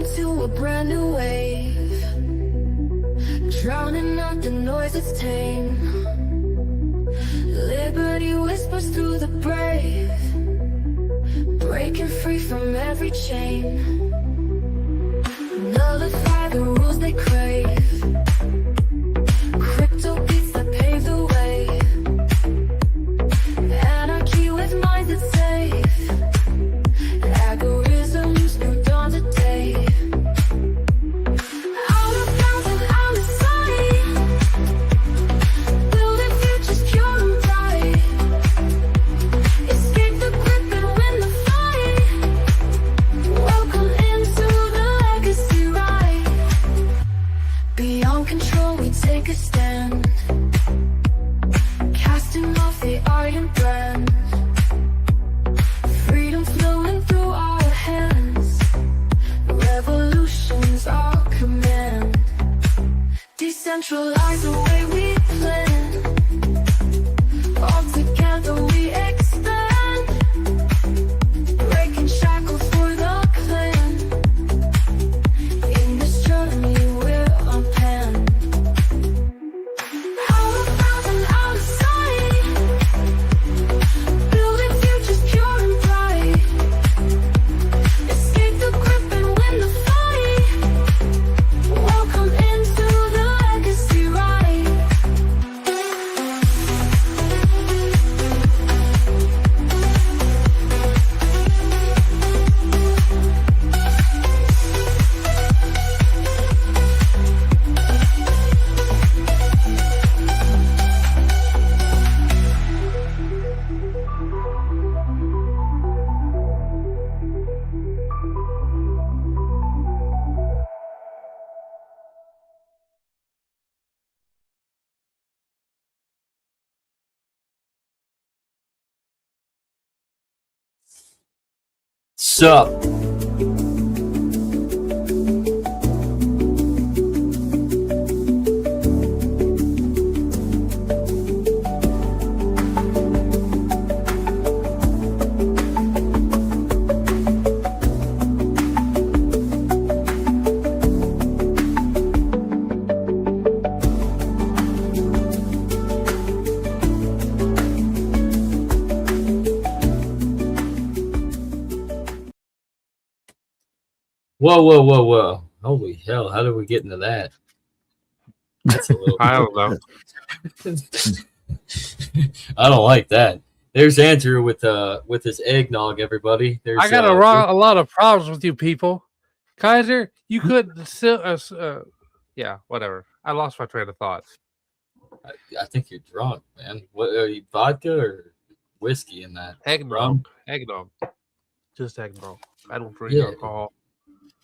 into a brand new wave, drowning out the noise that's tame. Liberty whispers through the brave, breaking free from every chain. Nullify the rules they crave, crypto beats that pave the way. Anarchy with minds that's safe, algorithms new dawn of day. Out of bounds and out of sight, building futures pure and bright. Escape the grip and win the fight. Welcome into the legacy ride. Beyond control we take a stand, casting off the iron brand. Freedom flowing through our hands, revolution's our command. Decentralize the way we plan, all together we expand. Breaking shackles for the clan, in this journey we're on pan. Out of bounds and out of sight, building futures pure and bright. Escape the grip and win the fight. Welcome into the legacy ride. Sup? Whoa. Holy hell, how did we get into that? That's a little I don't know. I don't like that. There's Andrew with his eggnog, everybody. There's I got a lot of problems with you people. Kaiser, you could still yeah, whatever. I lost my train of thought. I think you're drunk, man. What are you, vodka or whiskey in that? Rum? Eggnog. Just eggnog. I don't drink Yeah. alcohol.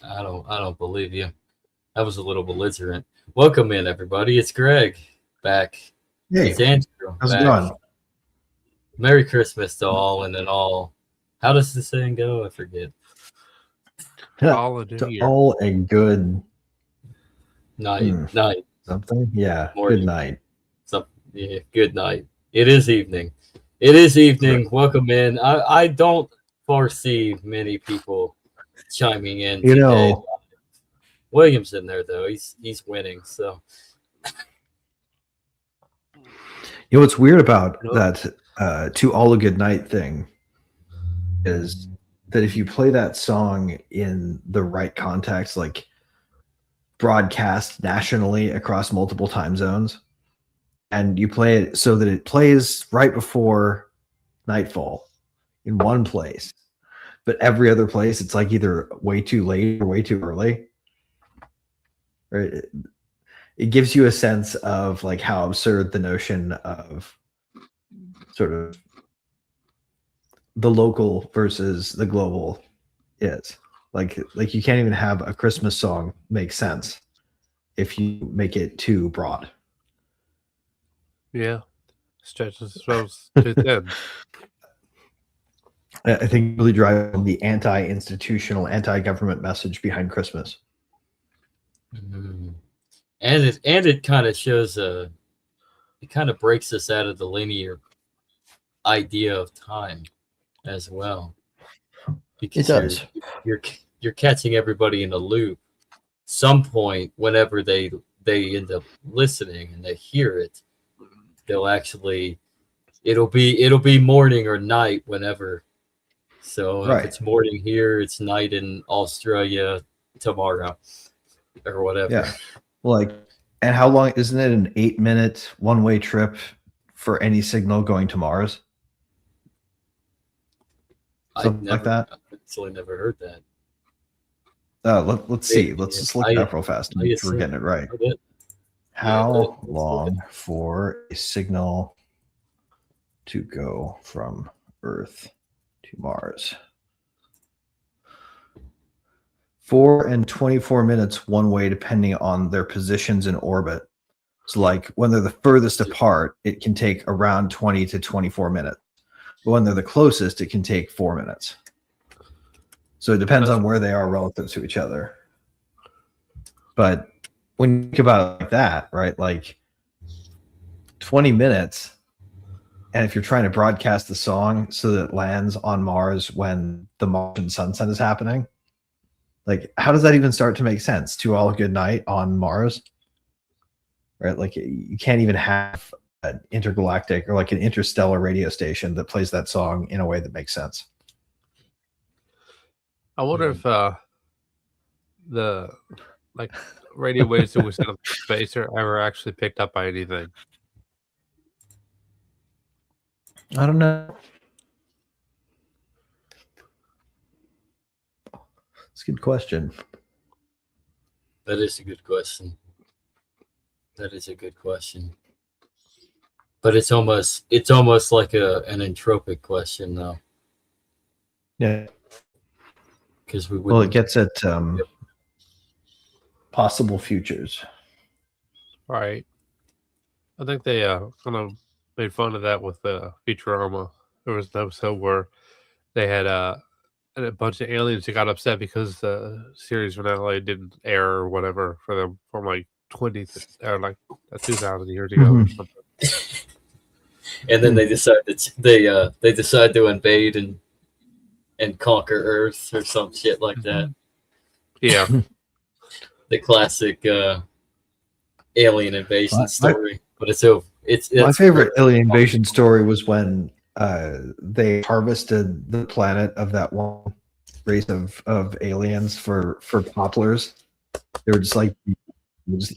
I don't believe you. That was a little belligerent. Welcome in, everybody. It's Greg back. Hey, It's Andrew. how's it back. going? Merry Christmas to all and then all. How does the saying go? I forget. All a new To year. all a good Night. something. Yeah, Morning. good night. Yeah, good night. It is evening. Welcome in. I don't foresee many people chiming in You today. know, William's in there though. He's winning. So what's weird about that "To All a Good Night" thing is that if you play that song in the right context, like broadcast nationally across multiple time zones, and you play it so that it plays right before nightfall in one place, but every other place it's like either way too late or way too early. Right? It gives you a sense of like how absurd the notion of sort of the local versus the global is. Like you can't even have a Christmas song make sense if you make it too broad. Yeah. Stretches those to thin. I think really drive home the anti-institutional, anti-government message behind Christmas. and it kind of shows it kind of breaks us out of the linear idea of time as well. It does. you're catching everybody in a loop. Some point, whenever they end up listening and they hear it, they'll actually it'll be morning or night whenever. So if Right. it's morning here, it's night in Australia tomorrow or whatever. Yeah. Like, and how long, isn't it an 8-minute one-way trip for any signal going to Mars? Something like that? I've actually never heard that. Let's see. Let's just look it up real fast and make sure we're getting it right. How long for a signal to go from Earth to Mars? 4 and 24 minutes one way, depending on their positions in orbit. So, like when they're the furthest apart, it can take around 20 to 24 minutes. But when they're the closest, it can take 4 minutes. So it depends on where they are relative to each other. But when you think about it like that, right? Like 20 minutes, and if you're trying to broadcast the song so that it lands on Mars when the Martian sunset is happening, like how does that even start to make sense? To All a Good Night on Mars, right? Like you can't even have an intergalactic or like an interstellar radio station that plays that song in a way that makes sense. I wonder if the like radio waves that we sent up to space are ever actually picked up by anything. I don't know. It's a good question. That is a good question. That is a good question. But it's almost like an entropic question, though. Yeah. Because Well, it gets at possible futures. Right. I think they kind of made fun of that with Futurama. There was an episode where they had a bunch of aliens that got upset because the series finale didn't air or whatever for them from like 2,000 years ago or something. And then they decide that they decide to invade and conquer Earth or some shit like that. Yeah. The classic alien invasion story. But it's My favorite alien invasion story was when they harvested the planet of that one race of aliens for poplars. They were just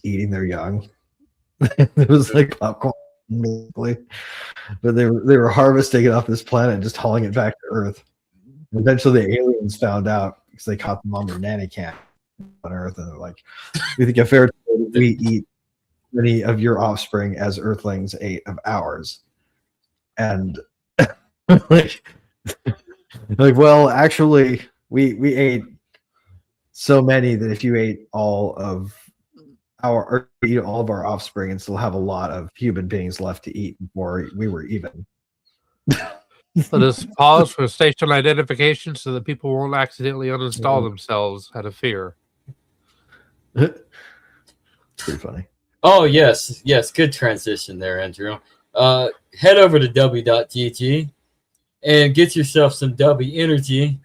eating their young. It was like popcorn, basically. But they were harvesting it off this planet and just hauling it back to Earth. Eventually, the aliens found out because they caught them on their nanny cam on Earth, and they're like, "We think a fair trade if we eat many of your offspring as Earthlings ate of ours." And like, well, actually, we ate so many that if you ate all of our offspring and still have a lot of human beings left to eat before we were even. So just pause for station identification so that people won't accidentally uninstall themselves out of fear. It's pretty funny. Oh, yes. Good transition there, Andrew. Head over to w.gg and get yourself some W energy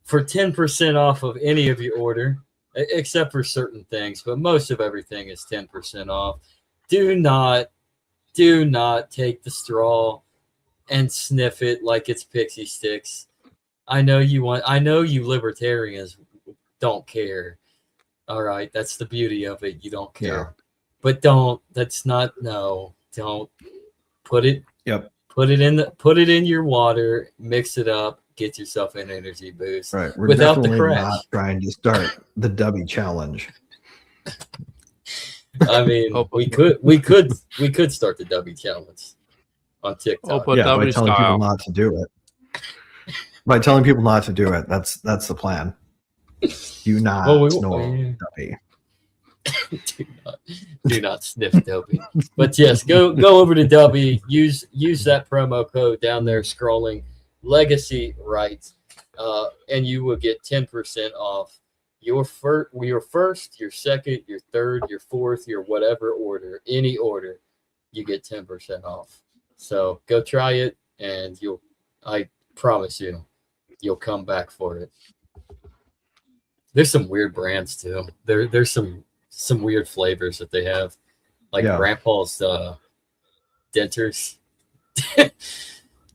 for 10% off of any of your order, except for certain things, but most of everything is 10% off. Do not take the straw and sniff it like it's pixie sticks. I know you libertarians don't care. All right, that's the beauty of it. You don't care. Yeah. But don't put it. Yep. Put it in your water, mix it up, get yourself an energy boost. Right. We're without definitely the crash. Not trying to start the W challenge. I mean, we could start the W challenge on TikTok. By telling people not to do it. By telling people not to do it, that's the plan. Do not snore W. do not sniff W. But yes, go over to W. Use that promo code down there scrolling, Legacy Rights, and you will get 10% off your first, your second, your third, your fourth, your whatever order, any order, you get 10% off. So go try it, and I promise you'll come back for it. There's some weird brands too. There's some weird flavors that they have, like Yeah. Grandpa's denters.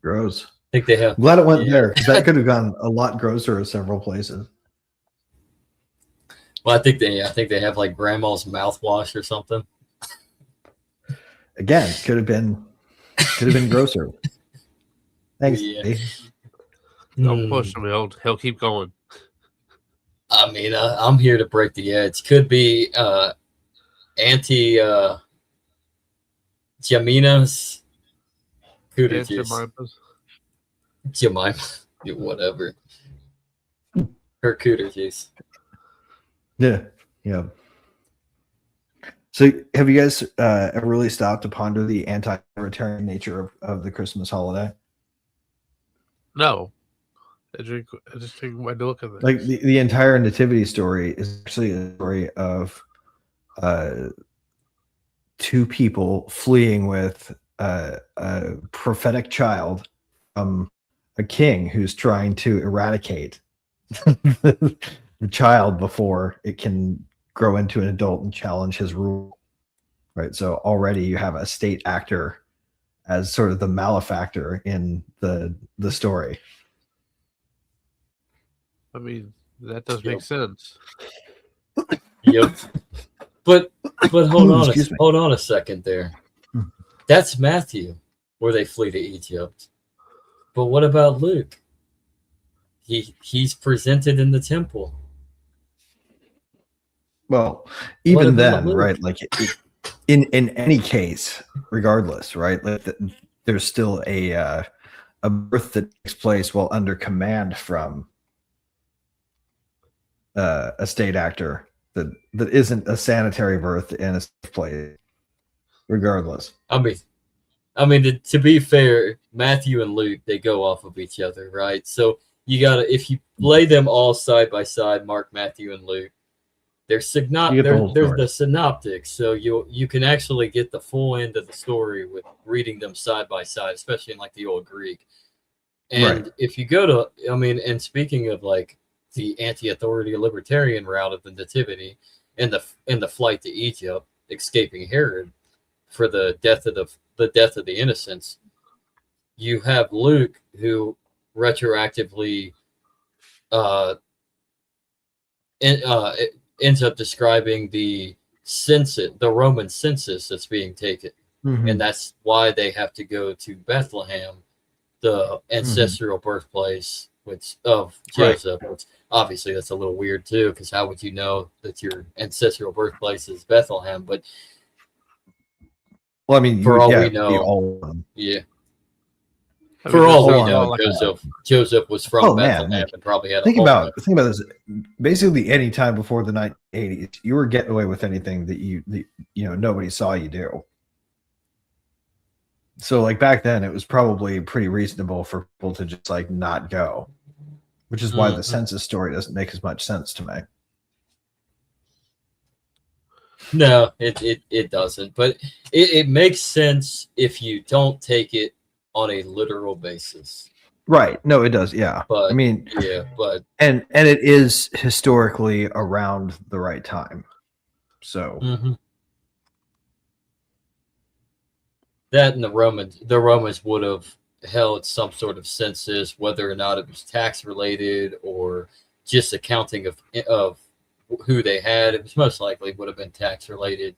Gross. I think they have. I'm glad it went Yeah. there, because that could have gone a lot grosser at several places. Well, I think they have like Grandma's mouthwash or something. Again, could have been grosser. Thanks. Yeah. Dave. Don't push him. He'll keep going. I mean, I'm here to break the edge. Could be anti Jamina's cooter And juice. Jemima's. Jemima, whatever. Her cooter juice. Yeah. Yeah. So, have you guys ever really stopped to ponder the anti-authoritarian nature of the Christmas holiday? No. I just take my look at it. Like the entire nativity story is actually a story of two people fleeing with a prophetic child from a king who's trying to eradicate the child before it can grow into an adult and challenge his rule. Right. So already you have a state actor as sort of the malefactor in the story. I mean, that does make sense. Yep. But hold Excuse me. on a second there. That's Matthew, where they flee to Egypt. But what about Luke? He's presented in the temple. Well, even about then, Luke? right? Like in any case, regardless, right? Like there's still a birth that takes place while under command from a state actor that isn't a sanitary birth in a safe place, regardless. I mean, to be fair, Matthew and Luke, they go off of each other, right? So you gotta, if you lay them all side by side, Mark, Matthew, and Luke, they're the synoptics, so you can actually get the full end of the story with reading them side by side, especially in like the old Greek. And Right. if you go to, I mean, and speaking of like the anti-authority libertarian route of the nativity and the flight to Egypt, escaping Herod for the death of the innocents, you have Luke who retroactively ends up describing the Roman census that's being taken, and that's why they have to go to Bethlehem, the ancestral birthplace of Joseph. Which obviously that's a little weird too, because how would you know that your ancestral birthplace is Bethlehem? But Well, I mean, for all we it'd be know, all- yeah. I For mean, all that we sounds know, like Joseph was from Oh, man, Bethlehem like, and probably had a think home about there. this. Basically, any time before the 1980s, you were getting away with anything that nobody saw you do. So, like back then, it was probably pretty reasonable for people to just like not go, which is why the census story doesn't make as much sense to me. No, it doesn't. But it makes sense if you don't take it on a literal basis. Right. No, it does. Yeah. But I mean, yeah, but and it is historically around the right time. So that and the Romans would have held some sort of census, whether or not it was tax related or just accounting of who they had. It was most likely would have been tax related,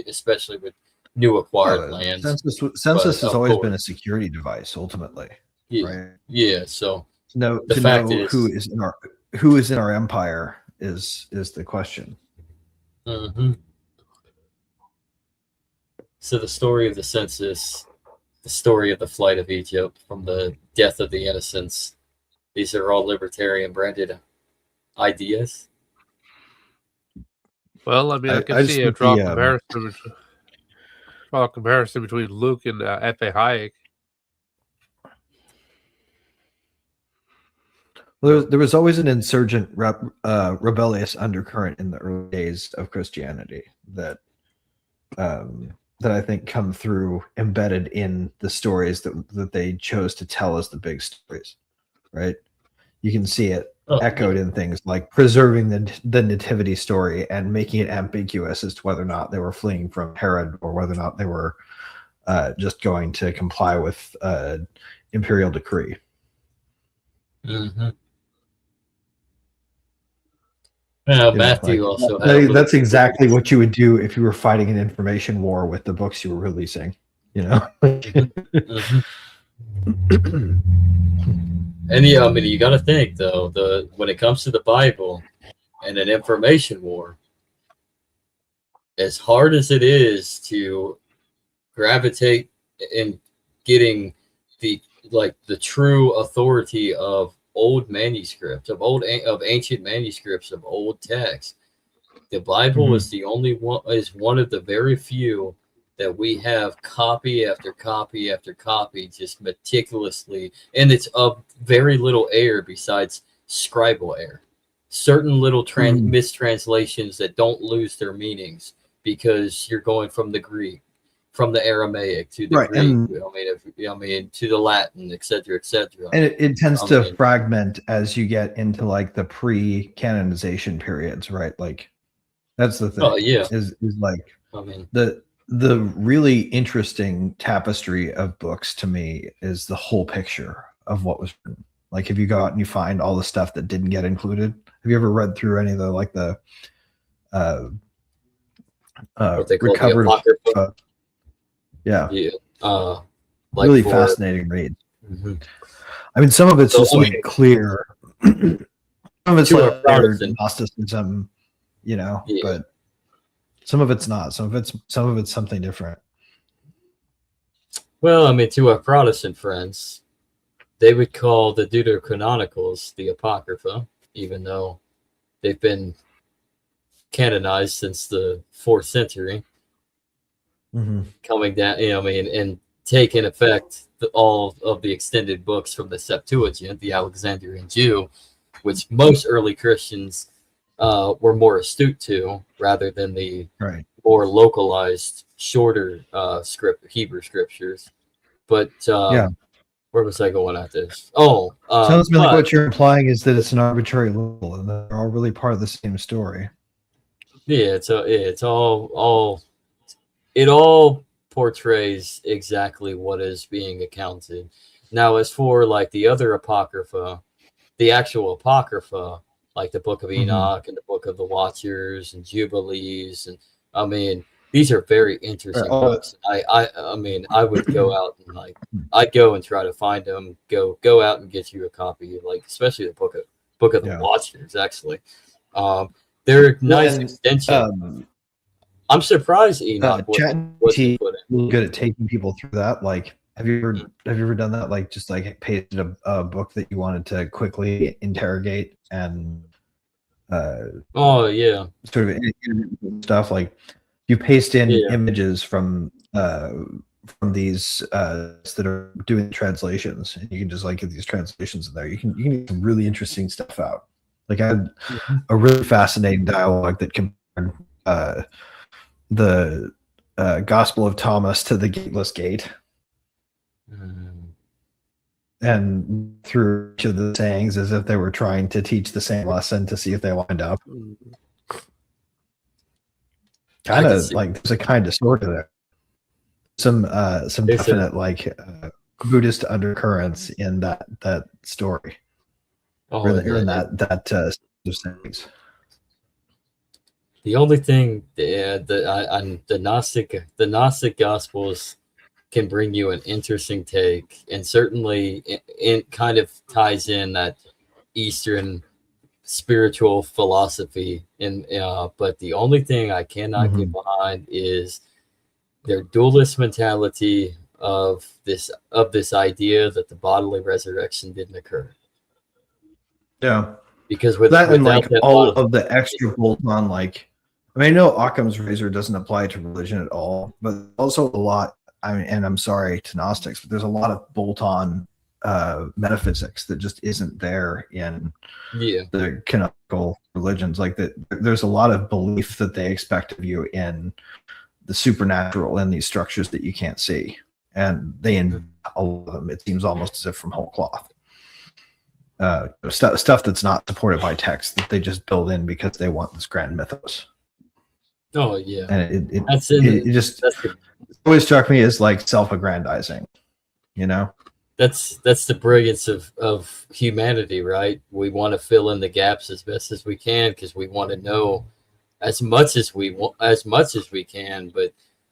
especially with new acquired lands. Census has of always course. been a security device, ultimately. Yeah, Right. yeah. So The fact know is- who is in our empire is the question. So the story of the census, the story of the flight of Egypt, from the death of the innocents, these are all libertarian branded ideas. Well, I mean, I I can just see a think draw the, comparison between Luke and F.A. Hayek. There was always an insurgent, rebellious undercurrent in the early days of Christianity that I think come through embedded in the stories that they chose to tell as the big stories, right? You can see it echoed in things like preserving the nativity story and making it ambiguous as to whether or not they were fleeing from Herod or whether or not they were just going to comply with imperial decree. Mm-hmm. Yeah, Matthew also had that's exactly what you would do if you were fighting an information war with the books you were releasing. Mm-hmm. And yeah, I mean, you got to think though, when it comes to the Bible and an information war, as hard as it is to gravitate in getting the true authority of old manuscripts, of ancient manuscripts, of old texts, the Bible is one of the very few that we have copy after copy after copy, just meticulously, and it's of very little error besides scribal error. Certain little mistranslations that don't lose their meanings because you're going from the Greek, from the Aramaic to the Greek, to the Latin, etc., etc. And it tends to fragment as you get into like the pre-canonization periods, right? Like that's the thing. Is like the really interesting tapestry of books to me is the whole picture of what was written. Like if you go out and you find all the stuff that didn't get included, have you ever read through any of the recovered? Really fascinating read. Mm-hmm. I mean, some of it's just like clear. Some of it's like Gnosticism, but some of it's not. Some of it's something different. Well, I mean, to our Protestant friends, they would call the Deuterocanonicals the Apocrypha, even though they've been canonized since the 4th century. Coming down, and taking effect all of the extended books from the Septuagint, the Alexandrian Jew, which most early Christians were more astute to, rather than the more localized, shorter Hebrew scriptures. But where was I going at this? Sounds to me like what you're implying is that it's an arbitrary label, and they're all really part of the same story. Yeah, it all portrays exactly what is being accounted. Now, as for like the other Apocrypha, the actual Apocrypha, like the Book of Enoch and the Book of the Watchers and Jubilees, and I mean, these are very interesting books. I mean, I would go out and I'd go and try to find them. Go out and get you a copy, like especially the Book of the Watchers. Actually, they're nice extension. I'm surprised Enoch wasn't put in. Good at taking people through that. Like, have you ever done that? Like, just like pasted a book that you wanted to quickly interrogate and sort of stuff. Like, you paste in images from these that are doing translations, and you can just like get these translations in there. You can get some really interesting stuff out. Like, I had a really fascinating dialogue that compared the Gospel of Thomas to the Gateless Gate, and through to the sayings as if they were trying to teach the same lesson to see if they lined up. Kind of like there's a kind of sort of there. Some definite like Buddhist undercurrents in that story. In that sayings. The only thing the Gnostic Gospels can bring you an interesting take, and certainly it kind of ties in that Eastern spiritual philosophy. But the only thing I cannot get behind is their dualist mentality of this idea that the bodily resurrection didn't occur. Yeah, because all of the extra bolt-on, like, I mean, I know Occam's razor doesn't apply to religion at all, but also a lot. I mean, and I'm sorry to Gnostics, but there's a lot of bolt-on metaphysics that just isn't there in the canonical religions. Like that, there's a lot of belief that they expect of you in the supernatural in these structures that you can't see, and they invent a lot of them. It seems almost as if from whole cloth. stuff that's not supported by text that they just build in because they want this grand mythos. Oh yeah, And it just that's the always struck me as like self-aggrandizing, you know? that's the brilliance of humanity, right? We want to fill in the gaps as best as we can because we want to know as much as we want, as much as we can, but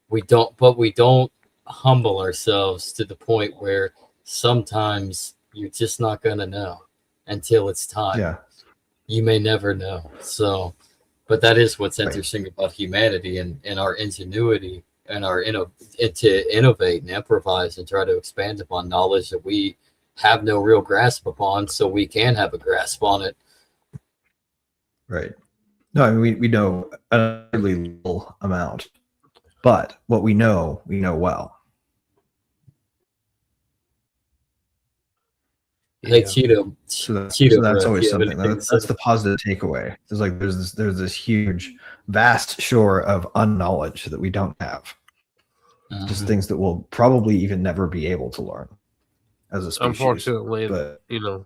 we don't humble ourselves to the point where sometimes you're just not gonna know until it's time. Yeah. You may never know. So, but that is what's Right. interesting about humanity and our ingenuity and our to innovate and improvise and try to expand upon knowledge that we have no real grasp upon, so we can have a grasp on it. Right. No, I mean we know a really little amount, but what we know well. Hey, Yeah. Cheeto, So Cheeto that's Breath, always you have something. anything to That's say? the positive takeaway. It's like there's this huge, vast shore of unknowledge that we don't have. Just Mhm. things that we'll probably even never be able to learn as a species. Unfortunately, But you know,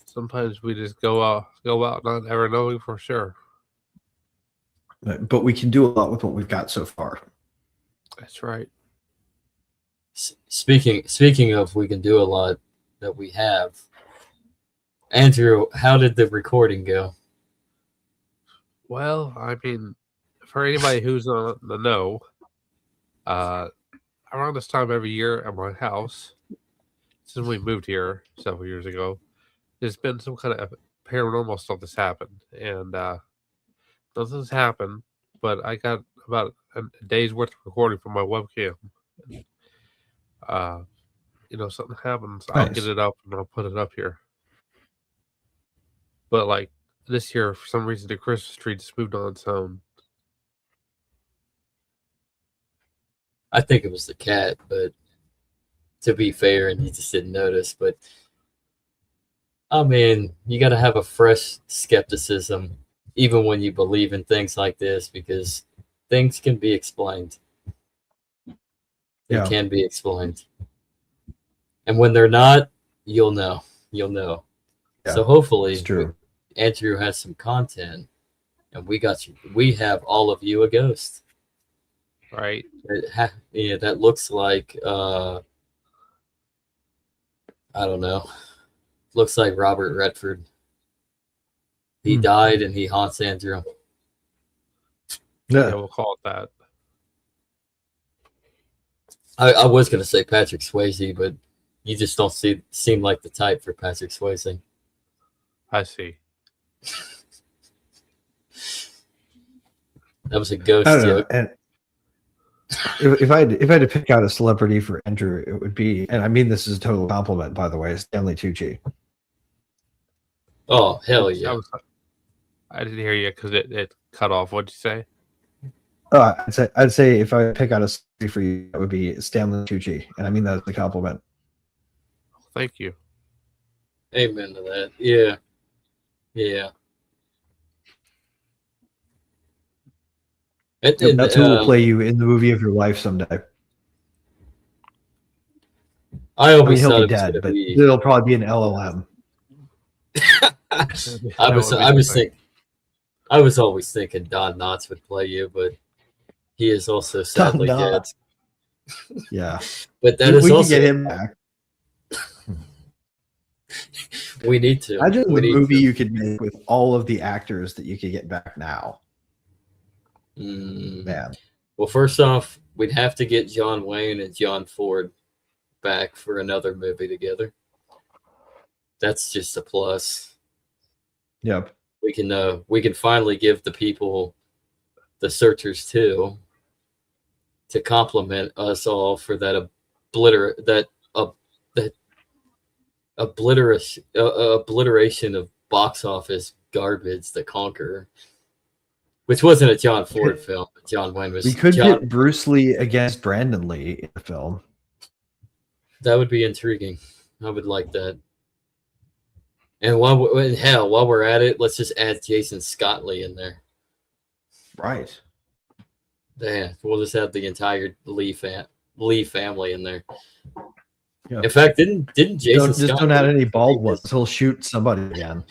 sometimes we just go out not ever knowing for sure. we can do a lot with what we've got so far. That's right. Speaking of, we can do a lot that we have. Andrew, how did the recording go? Well, I mean, for anybody who's on the know, around this time every year at my house, since we moved here several years ago, there's been some kind of paranormal stuff that's happened, and nothing's happened. But I got about a day's worth of recording from my webcam. Something happens, I'll get Nice. it up and I'll put it up here. But like this year, for some reason, the Christmas tree just moved on its own. I think it was the cat, but to be fair, and you just didn't notice. But I mean, you got to have a fresh skepticism, even when you believe in things like this, because things can be explained. They Yeah. can be explained, and when they're not, you'll know. You'll know. Yeah, So hopefully, it's true. Andrew has some content, and we got you. We have all of you a ghost. Right? Yeah, that looks like I don't know. Looks like Robert Redford. He died and he haunts Andrew. Yeah, Yeah. we'll call it that. I was gonna say Patrick Swayze, but you just don't seem like the type for Patrick Swayze. I see. That was a I ghost don't know. joke. And if I had to pick out a celebrity for Andrew, it would be, and I mean this is a total compliment, by the way, Stanley Tucci. Oh hell yeah! I didn't hear you because it cut off. What'd you say? Oh, I'd say if I pick out a celebrity for you, that would be Stanley Tucci, and I mean that as a compliment. Thank you. Amen to that. Yeah, yeah. That's who will play you in the movie of your life someday. I I mean, always he'll thought be it was dead, gonna but be. it'll probably be an LLM. I was always thinking Don Knotts would play you, but he is also sadly Don dead. Knotts. Yeah, But that is we can also get him back. we need to. Imagine We the need movie to. you could make with all of the actors that you could get back now. Man, Well, first off, we'd have to get John Wayne and John Ford back for another movie together. That's just a plus. yep. We can finally give the people the Searchers too to compliment us all for that obliteration of box office garbage, The Conqueror, which wasn't a John Ford film. But John Wayne was. We could John, get Bruce Lee against Brandon Lee in the film. that would be intriguing. I would like that. And while we're at it, let's just add Jason Scottley in there. Right. Yeah, we'll just have the entire Lee family in there. Yeah. In fact, didn't Jason Just Scott don't add any bald make ones. He'll shoot somebody again.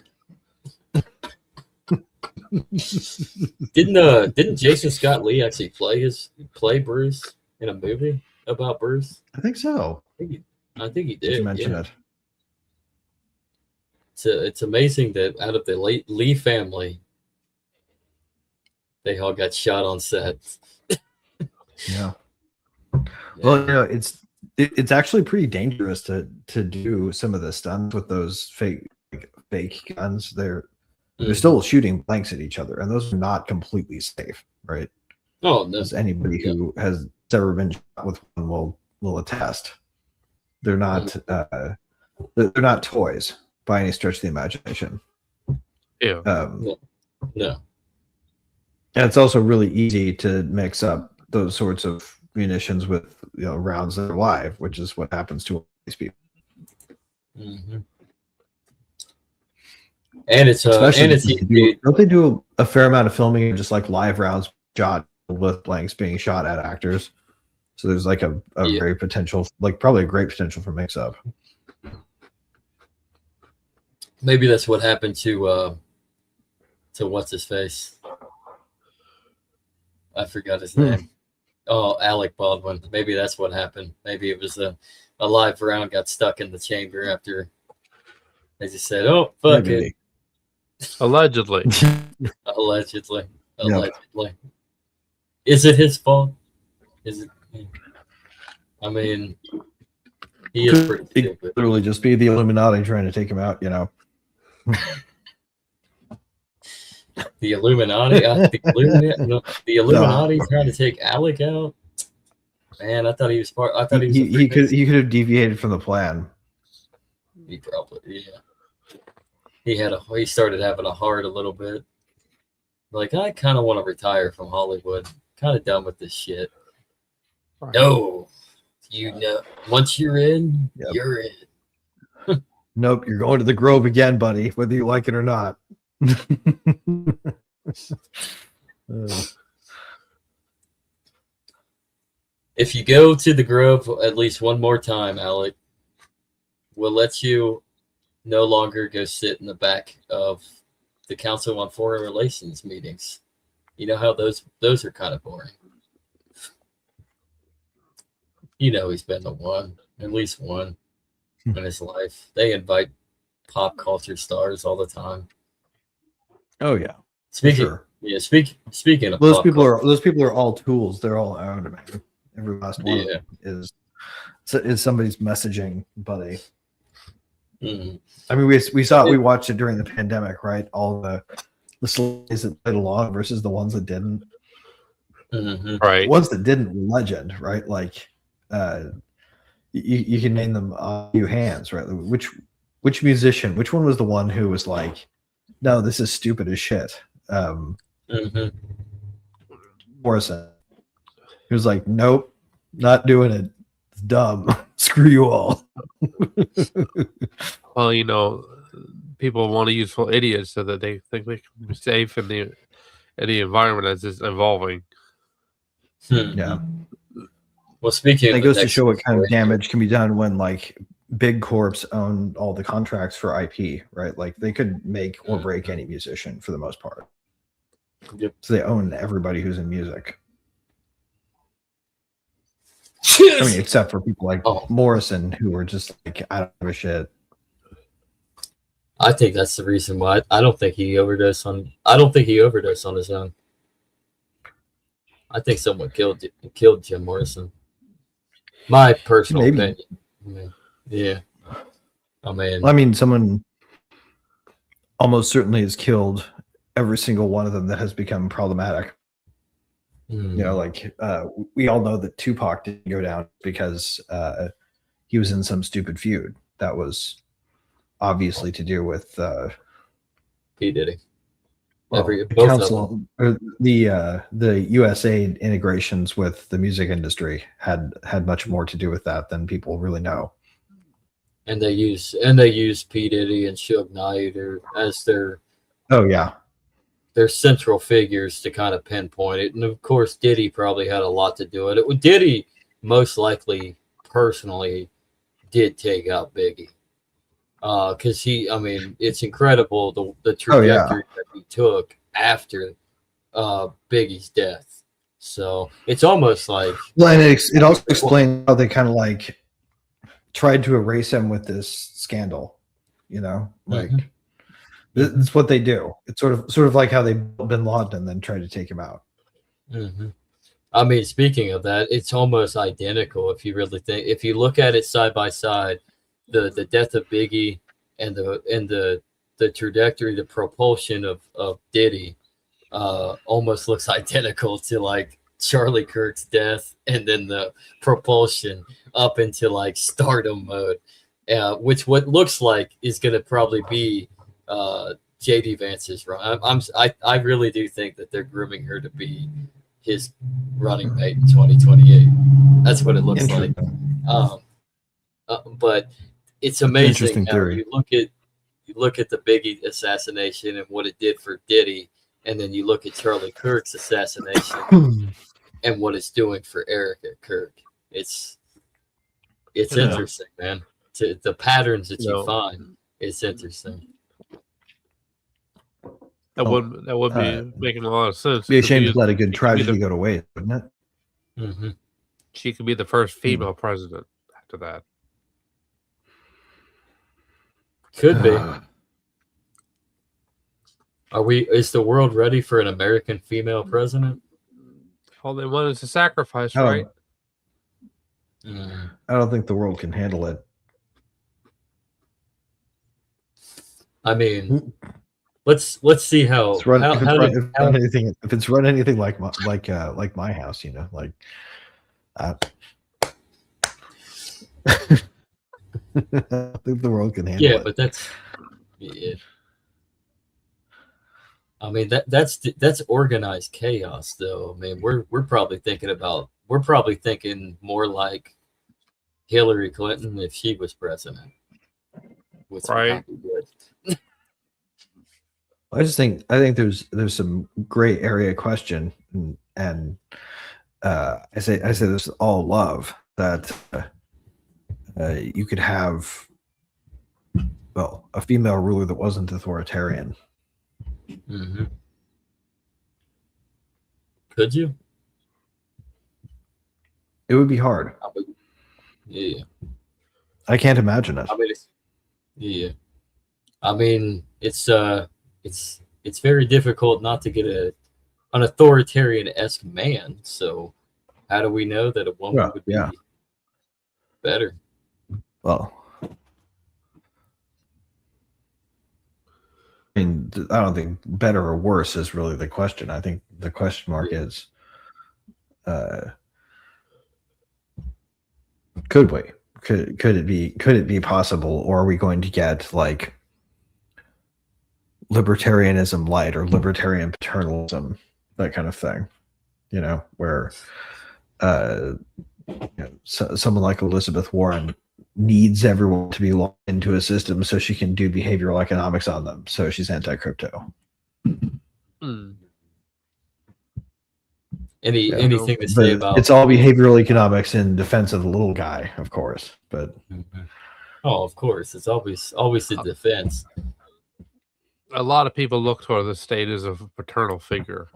didn't Jason Scott Lee actually play Bruce in a movie about Bruce? I think so. I think he Did you did. mention Yeah. it? It's amazing that out of the Lee family, they all got shot on set. Yeah. Yeah. Well, it's actually pretty dangerous to do some of the stunts with those fake guns. They're still shooting blanks at each other, and those are not completely safe, right? Oh no! As anybody who has ever been shot with one will attest. They're not they're not toys by any stretch of the imagination. Yeah. No. And it's also really easy to mix up those sorts of munitions with rounds that are live, which is what happens to all these people. Mm-hmm. And it's Especially don't they do a fair amount of filming of just like live rounds shot with blanks being shot at actors? So there's like a very potential, like probably a great potential for mix up. Maybe that's what happened to what's his face. I forgot his name. Oh, Alec Baldwin. Maybe that's what happened. Maybe it was a live round got stuck in the chamber after they just said, "Oh, fuck it." Allegedly. Allegedly. Is it his fault? Is it? I mean, he is pretty It could literally just be the Illuminati trying to take him out, The Illuminati? The Illuminati trying to take Alec out? Man, I thought he was part. I thought he could have deviated from the plan. He probably, yeah. He started having a heart a little bit. Like, I kind of want to retire from Hollywood. Kind of done with this shit. Right. No, once you're in, Yep. you're in. Nope, you're going to the Grove again, buddy, whether you like it or not. If you go to the Grove at least one more time, Alec, we'll let you no longer go sit in the back of the Council on Foreign Relations meetings. You know how those are kind of boring. He's been to one, at least one in his life. They invite pop culture stars all the time. Oh yeah. Speaking of those people are all tools. They're all owned, man. Every last one of them is somebody's messaging buddy. Mm-hmm. I mean, we watched it during the pandemic, right? All the celebrities that played along versus the ones that didn't. Mm-hmm. Right. The ones that didn't were legend, right? Like, you can name them a few hands, right? Which musician? Which one was the one who was like, "No, this is stupid as shit." Morrison. He was like, "Nope, not doing it. It's dumb. Screw you all." Well, people want to use full idiots so that they think they can be safe in the environment as it's evolving. Yeah. Well, speaking, it goes to show what kind of damage can be done when like big corps own all the contracts for IP, right? Like they could make or break any musician for the most part. Yep. So they own everybody who's in music. I mean, except for people like Morrison, who were just like, I don't give a shit. I think that's the reason why I don't think he overdosed on. I don't think he overdosed on his own. I think someone killed Jim Morrison. My personal opinion. Yeah. I mean, someone almost certainly has killed every single one of them that has become problematic. Like we all know that Tupac didn't go down because he was in some stupid feud that was obviously to do with P. Diddy. The council, or the USA integrations with the music industry had much more to do with that than people really know. And they use P. Diddy and Suge Knight as their central figures to kind of pinpoint it. And of course, Diddy probably had a lot to do with it. Diddy most likely personally did take out Biggie. Because it's incredible the Oh, yeah. trajectory that he took after Biggie's death. So it's almost like, Well, and it also explains how they kind of like tried to erase him with this scandal. You know, like it's what they do. It's sort of like how they built Bin Laden and then tried to take him out. I mean, speaking of that, it's almost identical if you really think. If you look at it side by side, the death of Biggie and the trajectory, the propulsion of Diddy, almost looks identical to like Charlie Kirk's death, and then the propulsion up into like stardom mode, which what looks like is going to probably be JD Vance's run. I really do think that they're grooming her to be his running mate in 2028. That's what it looks like. But it's amazing how you look at the Biggie assassination and what it did for Diddy, and then you look at Charlie Kirk's assassination and what it's doing for Erica Kirk. It's interesting, man. The patterns that you find, it's interesting. That would be making a lot of sense. Be a shame to let a good tragedy go to waste, wouldn't it? She could be the first female president after that. Could be. Is the world ready for an American female president? All they want is a sacrifice, Oh. right? I don't think the world can handle it. I mean, let's see how If it's run anything like my house, you know, like I think the world can handle it. Yeah, but that's I mean that's organized chaos, though. I mean, we're probably thinking more like Hillary Clinton if she was president. Which right. I think there's some gray area question, and I say this with all love that you could have a female ruler that wasn't authoritarian. Could you? It would be hard. Yeah. I can't imagine it. I mean, it's very difficult not to get an authoritarian-esque man. So how do we know that a woman would be better? Well, I mean, I don't think better or worse is really the question. I think the question mark is, could we? Could it be possible, or are we going to get like libertarianism light or libertarian paternalism, that kind of thing? You know, where someone like Elizabeth Warren needs everyone to be locked into a system so she can do behavioral economics on them. So she's anti-crypto. Anything to say about it's all behavioral economics in defense of the little guy, of course. But of course, it's always a defense. A lot of people look toward the state as a paternal figure.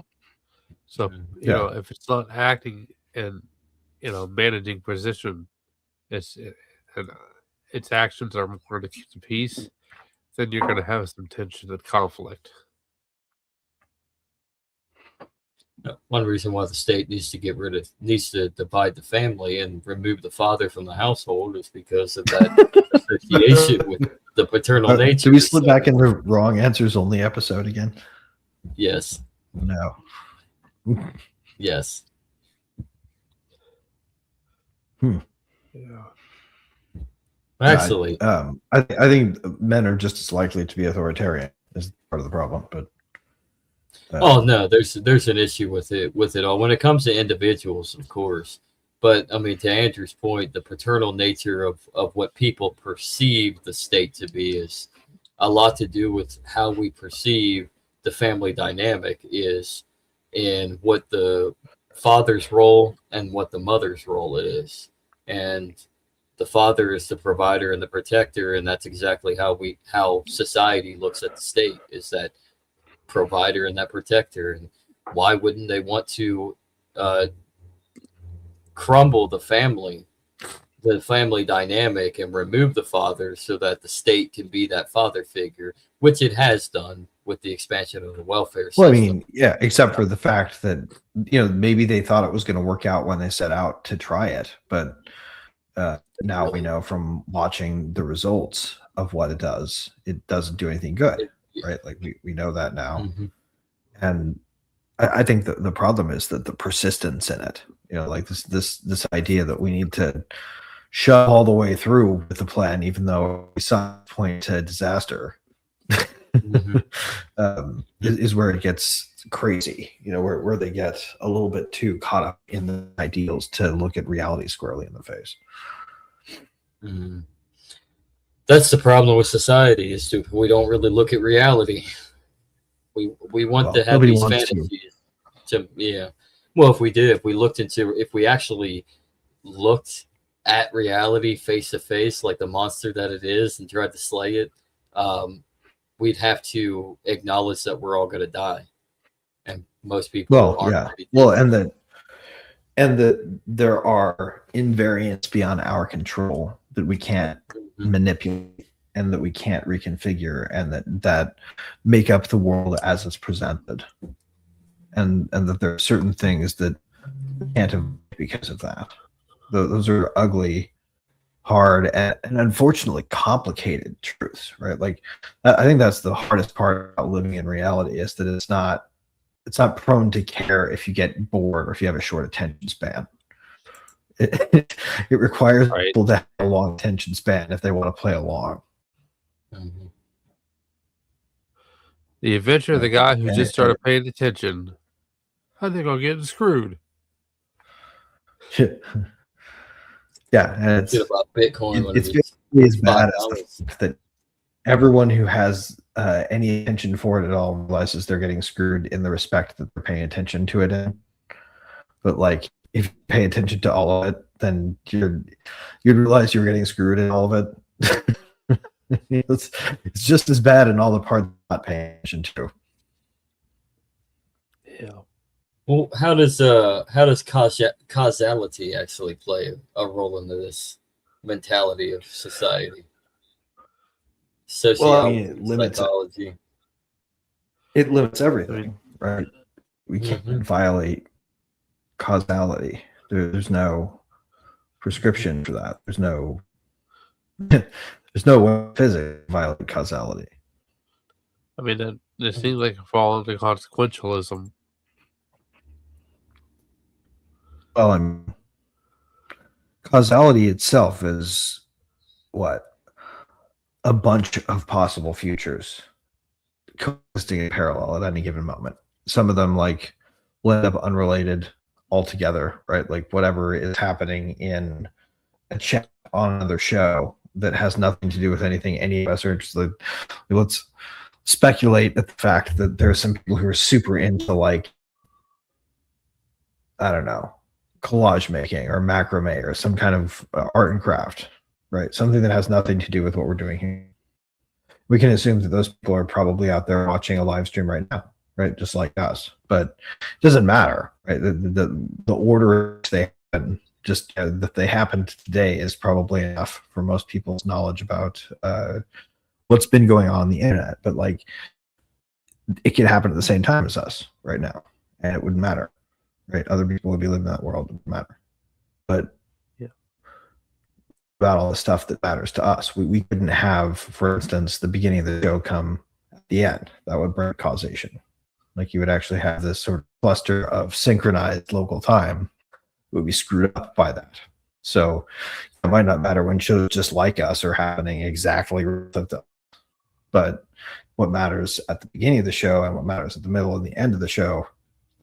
So you know, if it's not acting in managing position, and its actions are more to keep the peace, then you're going to have some tension and conflict. One reason why the state needs to divide the family and remove the father from the household is because of that association with the paternal nature. Do we slip back into wrong answers only episode again? Yes. No. Yes. Yeah. Actually, I think men are just as likely to be authoritarian is part of the problem. But no, there's an issue with it all when it comes to individuals, of course. But I mean, to Andrew's point, the paternal nature of what people perceive the state to be is a lot to do with how we perceive the family dynamic is, and what the father's role and what the mother's role is. And the father is the provider and the protector, and that's exactly how society looks at the state, is that provider and that protector. And why wouldn't they want to crumble the family dynamic and remove the father so that the state can be that father figure, which it has done with the expansion of the welfare system. Well, I mean, yeah, except for the fact that, maybe they thought it was going to work out when they set out to try it, but now we know from watching the results of what it doesn't do anything good, right? Like we know that now. Mm-hmm. And I think that the problem is that the persistence in it, like this idea that we need to shove all the way through with the plan, even though we saw it point to disaster, Mm-hmm. is where it gets crazy, where they get a little bit too caught up in the ideals to look at reality squarely in the face. Mm-hmm. That's the problem with society, is we don't really look at reality. We want to have these fantasies. Yeah. Well, if we actually looked at reality face to face, like the monster that it is, and tried to slay it, we'd have to acknowledge that we're all going to die, and most people aren't. Yeah. Well, and that there are invariants beyond our control that we can't manipulate and that we can't reconfigure, and that make up the world as it's presented, and that there are certain things that can't have because of that. Those are ugly, hard, and unfortunately complicated truths, right? Like, I think that's the hardest part about living in reality, is that it's not prone to care if you get bored or if you have a short attention span. It requires people to have a long attention span if they want to play along. Mm-hmm. The adventure of the guy who just started paying attention. I think I'm getting screwed. Yeah, and it's about Bitcoin. It's basically as bad as that everyone who has any attention for it at all realizes they're getting screwed in the respect that they're paying attention to it in. But like, if you pay attention to all of it, then you'd realize you're getting screwed in all of it. It's just as bad in all the parts you're not paying attention to. Yeah. Well, how does causality actually play a role into this mentality of society? Sociology, well, I mean, it limits psychology. It limits everything, right? We can't violate causality. There's no prescription for that. There's no way physics violate causality. I mean, it seems like it falls into consequentialism. Well, I mean, causality itself is what? A bunch of possible futures coexisting in parallel at any given moment. Some of them will end up unrelated altogether, right? Like whatever is happening in a chat on another show that has nothing to do with anything any of us are interested in. Let's speculate at the fact that there are some people who are super into, like, I don't know, collage making or macrame or some kind of art and craft, right? Something that has nothing to do with what we're doing here. We can assume that those people are probably out there watching a live stream right now, right? Just like us, but it doesn't matter, right? The order they happen, just that they happened today, is probably enough for most people's knowledge about what's been going on the internet. But like, it could happen at the same time as us right now, and it wouldn't matter, right? Other people would be living in that world, it wouldn't matter. But about all the stuff that matters to us, we couldn't have, for instance, the beginning of the show come at the end. That would break causation. Like, you would actually have this sort of cluster of synchronized local time. It would be screwed up by that. So it might not matter when shows just like us are happening exactly, but what matters at the beginning of the show and what matters at the middle and the end of the show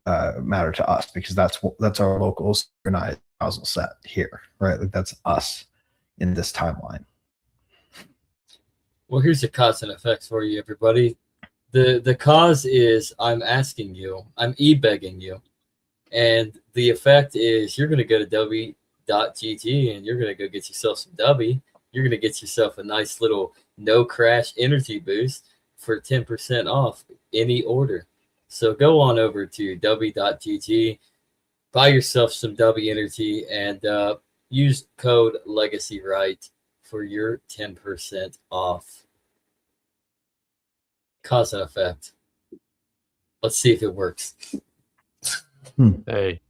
matter to us, because that's our local synchronized causal set here, right? Like, that's us in this timeline. Well, here's the cause and effects for you, everybody. The cause is, I'm asking you, I'm e-begging you. And the effect is, you're going to go to w.gt and you're going to go get yourself some W. You're going to get yourself a nice little no crash energy boost for 10% off any order. So go on over to w.gt, buy yourself some W energy, and use code LegacyRight for your 10% off. Cause and effect. Let's see if it works. Hey.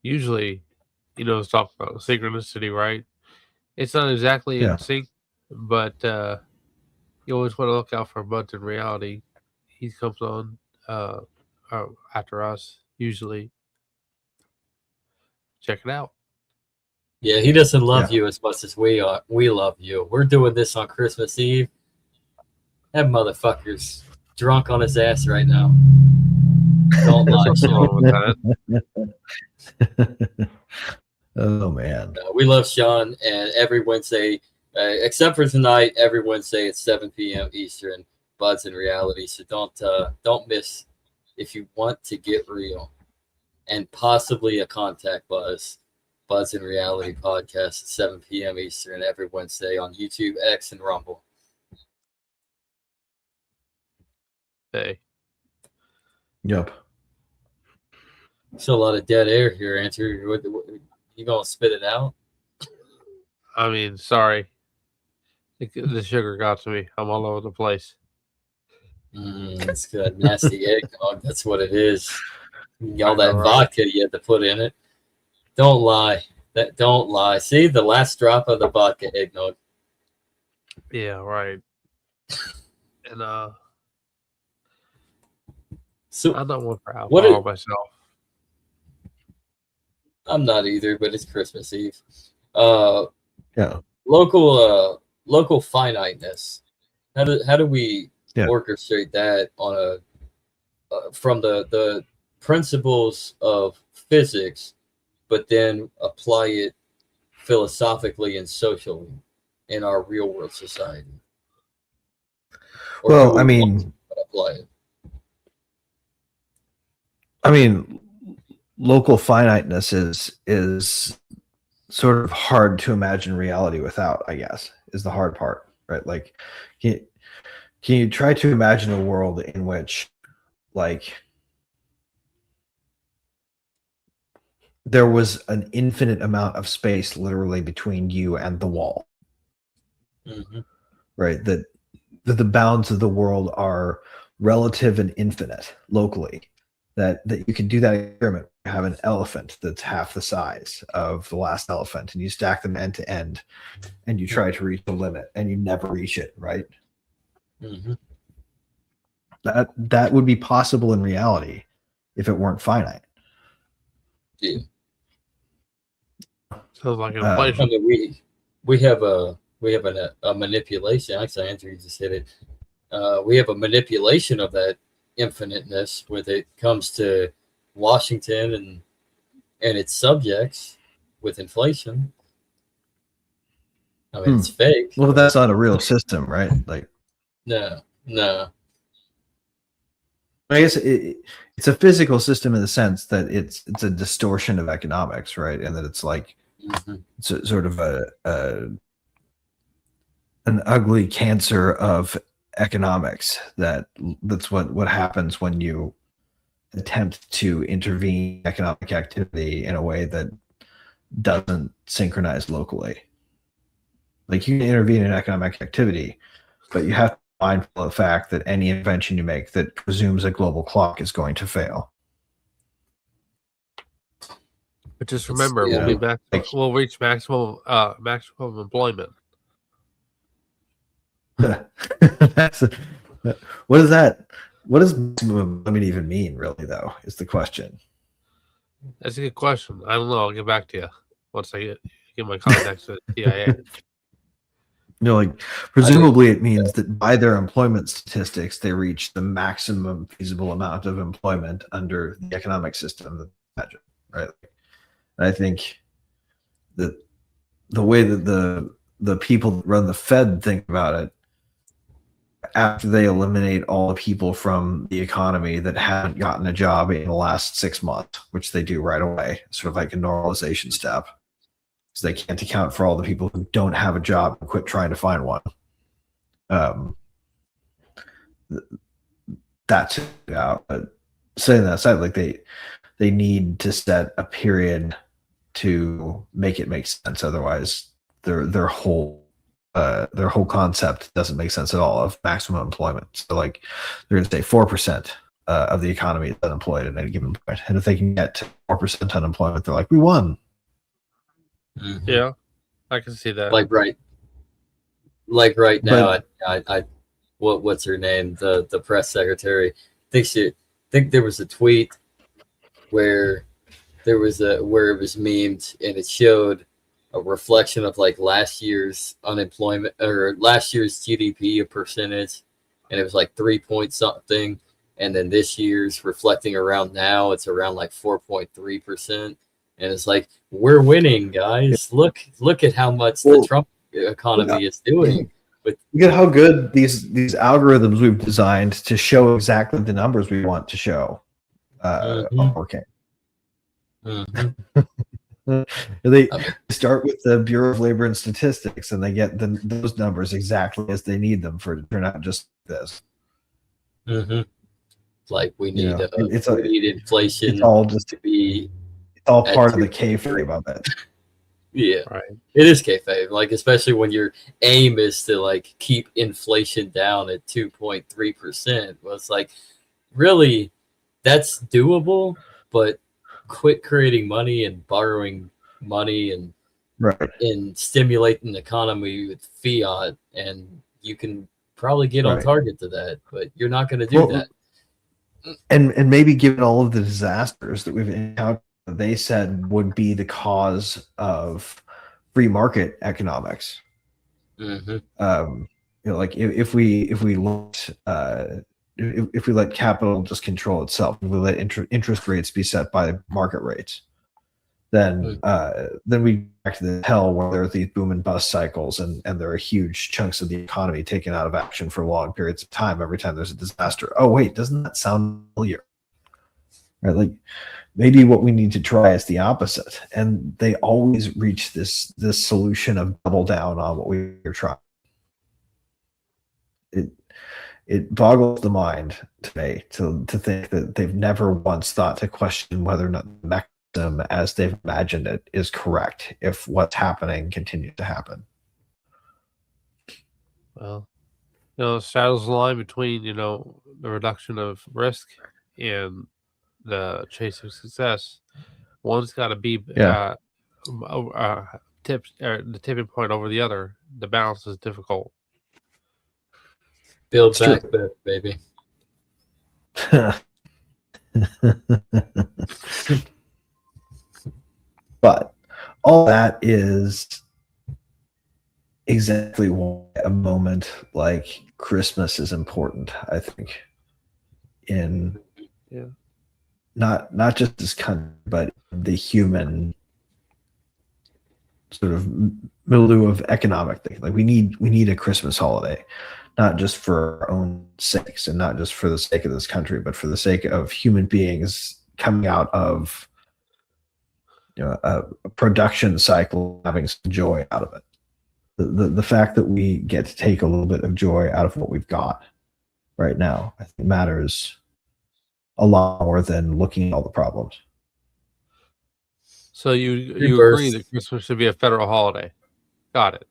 Usually, it's talking about synchronicity, right? It's not exactly in sync, but you always want to look out for Buds in reality. He comes on after us, usually. Check it out. Yeah, he doesn't love you as much as we love you. We're doing this on Christmas Eve. That motherfucker's drunk on his ass right now. Don't lie, Sean. Oh man, we love Sean, and every Wednesday, except for tonight, every Wednesday at 7 p.m. Eastern, Buds in Reality. So don't miss if you want to get real, and possibly a contact Buds in Reality podcast at 7 p.m. Eastern every Wednesday on YouTube, X, and Rumble. Hey. Yep. So a lot of dead air here, Andrew. You gonna spit it out? I mean, sorry. The sugar got to me. I'm all over the place. It's good. Nasty eggnog. That's what it is. All that vodka you had to put in it. Don't lie. Don't lie. See the last drop of the vodka eggnog. Yeah, right. And so I'm not one for alcohol myself. I'm not either, but it's Christmas Eve. Yeah. Local finiteness. How do we orchestrate that on from the principles of physics, but then apply it philosophically and socially in our real world society? Well, I mean, apply it. I mean, local finiteness is sort of hard to imagine reality without, I guess, is the hard part, right? Like, can you try to imagine a world in which, like, there was an infinite amount of space literally between you and the wall, right? That the bounds of the world are relative and infinite locally. That you can do that experiment. You have an elephant that's half the size of the last elephant, and you stack them end to end, and you try to reach the limit, and you never reach it, right? That would be possible in reality if it weren't finite. Yeah. Sounds like an inflation. I mean, we have a manipulation. Actually, Andrew just hit it. We have a manipulation of that infiniteness when it comes to Washington and its subjects with inflation. I mean, it's fake. Well, that's not a real system, right? Like, no. I guess it's a physical system in the sense that it's a distortion of economics, right? And that it's like it's a, sort of an ugly cancer of economics. That's what happens when you attempt to intervene in economic activity in a way that doesn't synchronize locally. Like, you can intervene in economic activity, but you have to be mindful of the fact that any invention you make that presumes a global clock is going to fail. But just remember, we'll reach maximum employment. What does maximum employment even mean, really, though, is the question. That's a good question. I don't know. I'll get back to you once I get my contacts with TIA. Like, presumably it means that by their employment statistics, they reach the maximum feasible amount of employment under the economic system that they imagine, right? And I think that the way that the people that run the Fed think about it, after they eliminate all the people from the economy that haven't gotten a job in the last 6 months, which they do right away, sort of like a normalization step, because they can't account for all the people who don't have a job and quit trying to find one. That's out. But saying that aside, like they need to set a period to make it make sense. Otherwise, their whole concept doesn't make sense at all of maximum employment. So like they're going to say 4% of the economy is unemployed at any given point, and if they can get to 4% unemployment, they're like, we won. Mhm. Yeah, I can see that. Like right now, But- I what's her name? The press secretary. Think there was a tweet where it was memed, and it showed a reflection of like last year's unemployment or last year's GDP percentage, and it was like 3 point something, and then this year's reflecting around now, it's around like 4.3%, and it's like, we're winning, guys. Look at how much the Trump economy is doing. Look at how good these algorithms we've designed to show exactly the numbers we want to show are working. They start with the Bureau of Labor and Statistics, and they get those numbers exactly as they need them for. They're not just this. Like we need we need inflation. It's all just to be. It's all part of the kayfabe about that. Yeah, Right. It is kayfabe. Like especially when your aim is to like keep inflation down at 2.3%. Well, it's like really that's doable, but quit creating money and borrowing money and stimulating the economy with fiat, and you can probably get on target to that, but you're not going to do that. And maybe given all of the disasters that we've encountered, they said would be the cause of free market economics. Like if we looked if we let capital just control itself, if we let interest rates be set by market rates, then we back to the hell where there are these boom and bust cycles, and there are huge chunks of the economy taken out of action for long periods of time every time there's a disaster. Oh wait, doesn't that sound familiar? Right, like maybe what we need to try is the opposite, and they always reach this solution of double down on what we're trying. It boggles the mind today to think that they've never once thought to question whether or not the mechanism as they've imagined it is correct if what's happening continues to happen. Well, straddles the line between, the reduction of risk and the chase of success. One's got to be the tipping point over the other. The balance is difficult. Build back better, baby. But all that is exactly why a moment like Christmas is important, I think, in not just this country, but the human sort of milieu of economic thing. Like we need a Christmas holiday, not just for our own sakes and not just for the sake of this country, but for the sake of human beings coming out of a production cycle, having some joy out of it. The fact that we get to take a little bit of joy out of what we've got right now, I think matters a lot more than looking at all the problems. So you agree that Christmas should be a federal holiday? Got it.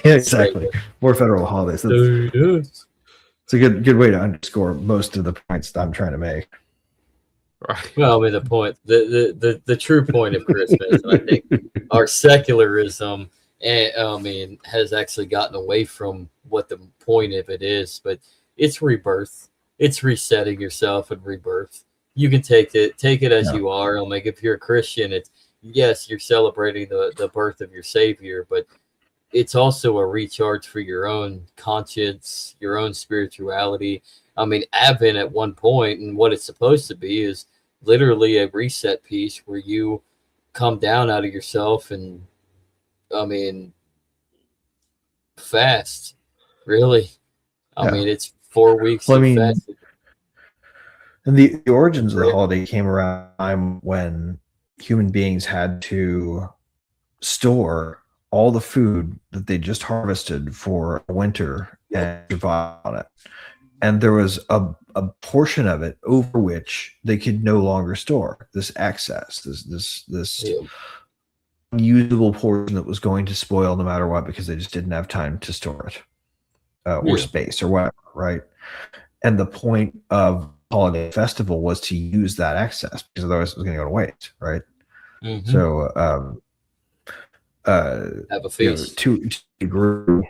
Yeah, exactly. More federal holidays. It's a good way to underscore most of the points that I'm trying to make. Right. Well, I mean, the true point of Christmas, I think, our secularism, has actually gotten away from what the point of it is. But it's rebirth. It's resetting yourself and rebirth. You can take it as you are. Like if you're a Christian, it's yes, you're celebrating the birth of your Savior, but it's also a recharge for your own conscience, your own spirituality. I mean, Advent at one point, and what it's supposed to be is literally a reset piece where you come down out of yourself and, fast, Really? I Yeah. mean, it's 4 weeks Well, I of mean, fasting. and the origins of the holiday came around a time when human beings had to store all the food that they just harvested for winter and survive on it. And there was a portion of it over which they could no longer store this excess, this Yeah. unusable portion that was going to spoil no matter what because they just didn't have time to store it or Yeah. space or whatever, right? And the point of holiday festival was to use that excess because otherwise it was going to go to waste, right? Mhm. So, Have a feast. to degree,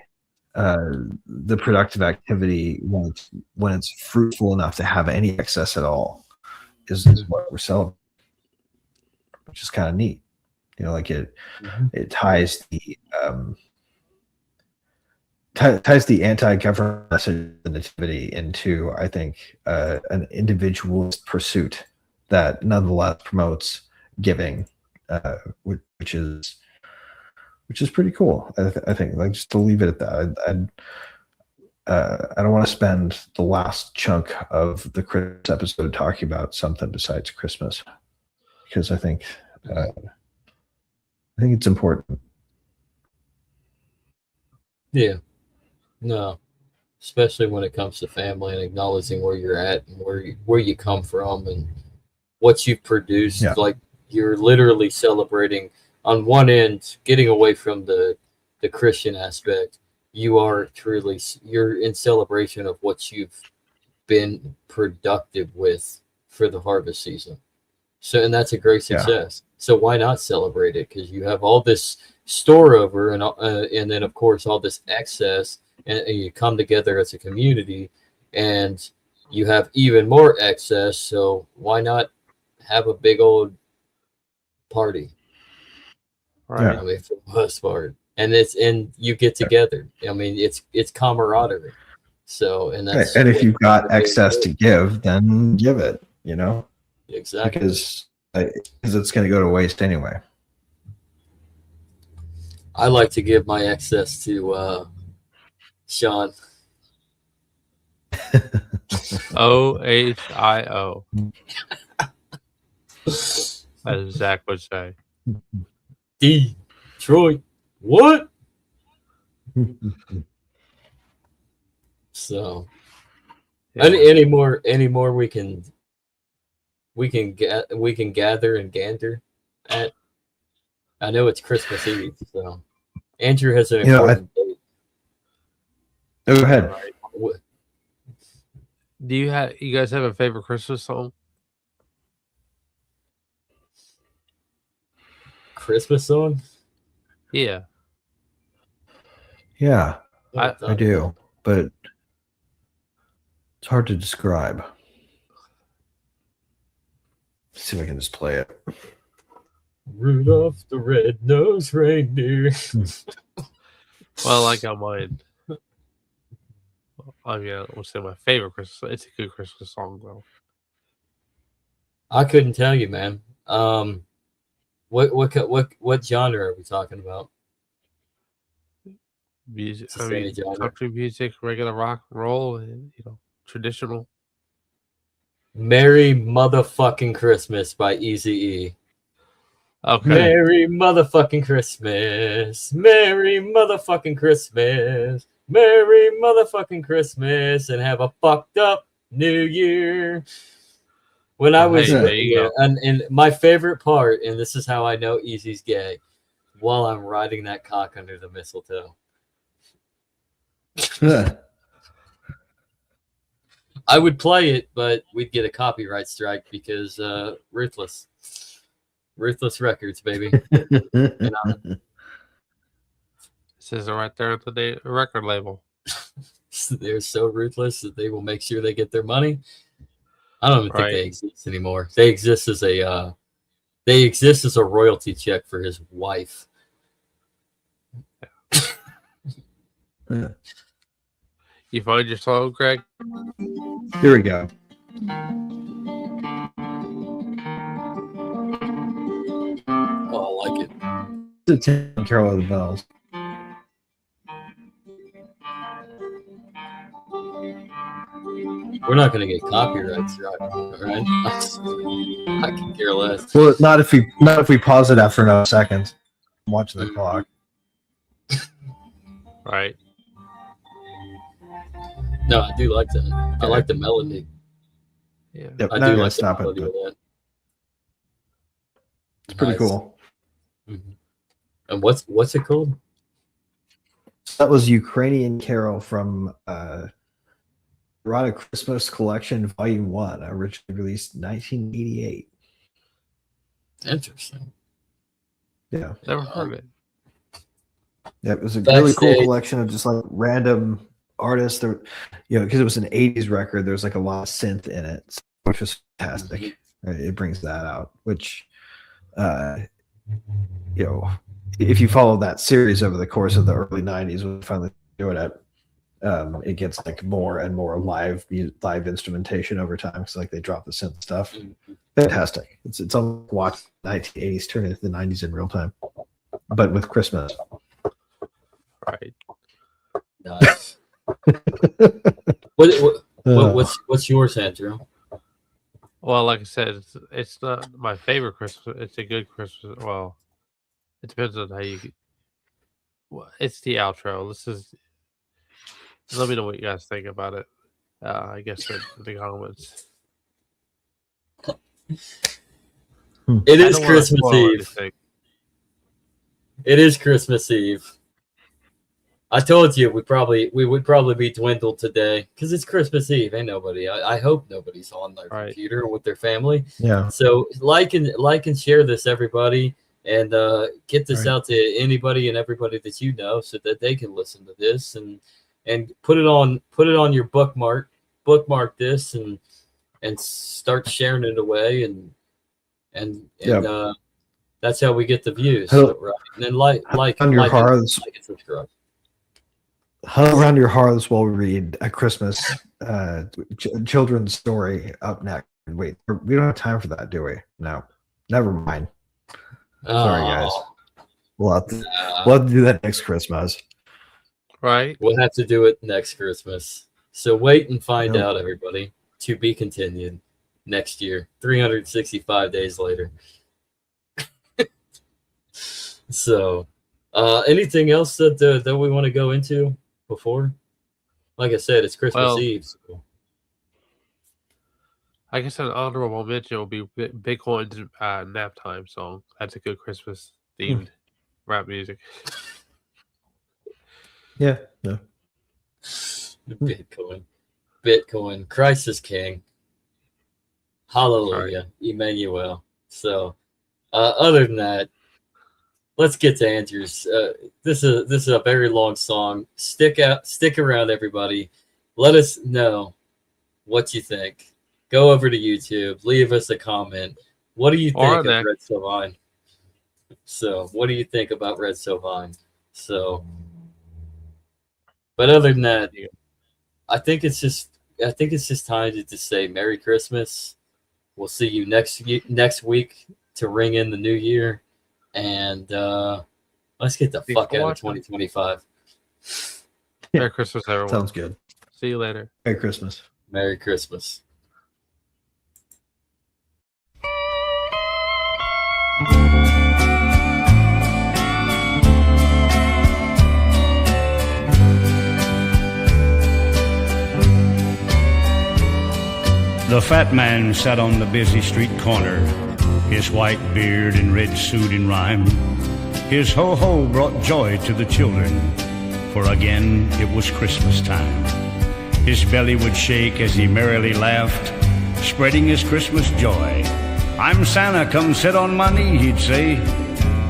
the productive activity when it's fruitful enough to have any excess at all is what we're celebrating, which is kind of neat. Like it ties the anti-government message of the nativity into, I think, an individualist pursuit that nonetheless promotes giving, which is pretty cool. I think, like, just to leave it at that. I don't want to spend the last chunk of the Christmas episode talking about something besides Christmas because I think it's important. Yeah. No. Especially when it comes to family and acknowledging where you're at and where you come from and what you've produced. Yeah. Like you're literally celebrating on one end, getting away from the Christian aspect. You're in celebration of what you've been productive with for the harvest season. So, and that's a great Yeah. success. So why not celebrate it? Because you have all this store over and then of course all this excess, and you come together as a community, and you have even more excess. So why not have a big old party? Right. I mean, for the most part, and you get together. I mean, it's camaraderie. So, and that's And if what you've got holidays excess do. to give, then give it. Exactly. Because it's going to go to waste anyway. I like to give my excess to Sean. OHIO, as Zach would say. Detroit. What? So, Yeah. any more we can gather and gander at. I know it's Christmas Eve, so Andrew has an important date. Go ahead. Do you guys have a favorite Christmas song? Christmas song? Yeah. Yeah, I I do, but it's hard to describe. Let's see if I can just play it. Rudolph the Red-Nosed Reindeer. Well, like on mine. I mean, I would say my favorite Christmas. It's a good Christmas song, though. I couldn't tell you, man. What genre are we talking about? Music. Just I any mean, genre. country music, regular rock and roll, and traditional. Merry Motherfucking Christmas by Eazy-E. Okay. Merry motherfucking Christmas. Merry motherfucking Christmas. Merry motherfucking Christmas. And have a fucked up New Year. When I was, there you go. and my favorite part, and this is how I know Easy's gay, while I'm riding that cock under the mistletoe. I would play it, but we'd get a copyright strike because Ruthless Records, baby. It says it right there at the record label. They're so ruthless that they will make sure they get their money. I don't even think Right. they exist anymore. They exist as a royalty check for his wife. You find your song, Greg? Here we go. Oh, I like it. It's a Carol of the Bells. We're not going to get copyrights, right? I can care less. Well, not if we pause it after enough seconds. I'm watching the clock. Right. No, I do like that. I like the melody. Yeah. Yep, I now do I'm gonna like the stop it. melody But of that. it's pretty Nice. cool. Mhm. And what's it called? That was Ukrainian Carol from Erotic Christmas Collection Volume 1, originally released in 1988. Interesting. Yeah. Never heard it. Yeah, it was a really cool Backstage. collection of just like random artists. There, because it was an 80s record, there's like a lot of synth in it, which was fantastic. It brings that out, which, if you follow that series over the course of the early 90s, when we finally doing it, it gets like more and more live instrumentation over time. Because like they drop the synth stuff. Fantastic. It's almost watch 1980s turn into the 90s in real time, but with Christmas. Right. Nice. What's yours, Andrew? Well, like I said, it's not my favorite Christmas. It's a good Christmas. Well, it depends on how you. Well, it's the outro. Let me know what you guys think about it. I guess in the comments. It I is don't wanna Christmas spoil Eve. anything. It is Christmas Eve. I told you we would probably be dwindled today because it's Christmas Eve. Ain't nobody. I hope nobody's on their Right. computer with their family. Yeah. So like and share this, everybody, and get this Right. out to anybody and everybody that you know, so that they can listen to this and put it on your bookmark this and start sharing it away and Yep. that's how we get the views. Hello. Right. And then like On your and- hearths, like and subscribe. huddle around your hearths while we read a Christmas children's story up next. Wait, we don't have time for that, do we? No, never mind. Sorry, guys. Oh, We'll have to do that next Christmas. Right. we'll have to do it next Christmas. So wait and find Yep. out, everybody. To be continued next year, 365 days later. So, anything else that we want to go into before? Like I said, it's Christmas Well, Eve. So. I guess an honorable mention will be Bitcoin's nap time song. That's a good Christmas themed rap music. Yeah. No. Bitcoin, Christ is King. Hallelujah, Emmanuel. So, other than that, let's get to Andrew's. This is a very long song. Stick around, everybody. Let us know what you think. Go over to YouTube. Leave us a comment. What do you think of Red Sovine? So, what do you think about Red Sovine? So, but other than that, I think it's just time to just say Merry Christmas. We'll see you next week to ring in the new year, and let's get the fuck out of 2025. Merry Christmas, everyone. Sounds good. See you later. Merry Christmas. Merry Christmas. The fat man sat on the busy street corner, his white beard and red suit in rhyme. His ho-ho brought joy to the children, for again it was Christmas time. His belly would shake as he merrily laughed, spreading his Christmas joy. "I'm Santa, come sit on my knee," he'd say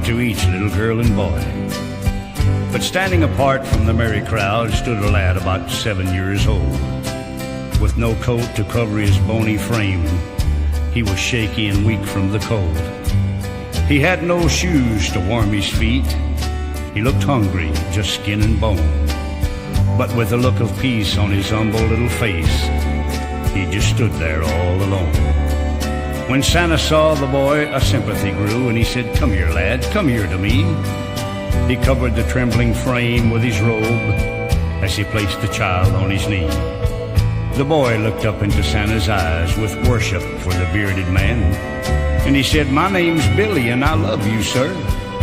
to each little girl and boy. But standing apart from the merry crowd stood a lad about 7 years old. With no coat to cover his bony frame, he was shaky and weak from the cold. He had no shoes to warm his feet. He looked hungry, just skin and bone. But with a look of peace on his humble little face, he just stood there all alone. When Santa saw the boy, a sympathy grew, and he said, "Come here, lad, come here to me." He covered the trembling frame with his robe as he placed the child on his knee. The boy looked up into Santa's eyes with worship for the bearded man. And he said, "My name's Billy, and I love you, sir.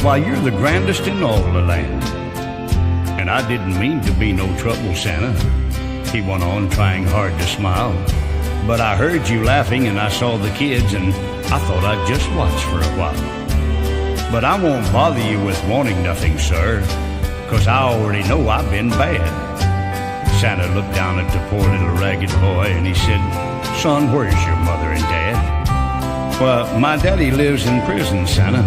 Why, you're the grandest in all the land." "And I didn't mean to be no trouble, Santa," he went on, trying hard to smile. "But I heard you laughing, and I saw the kids, and I thought I'd just watch for a while. But I won't bother you with wanting nothing, sir, 'cause I already know I've been bad." Santa looked down at the poor little ragged boy, and he said, "Son, where's your mother and dad?" "Well, my daddy lives in prison, Santa.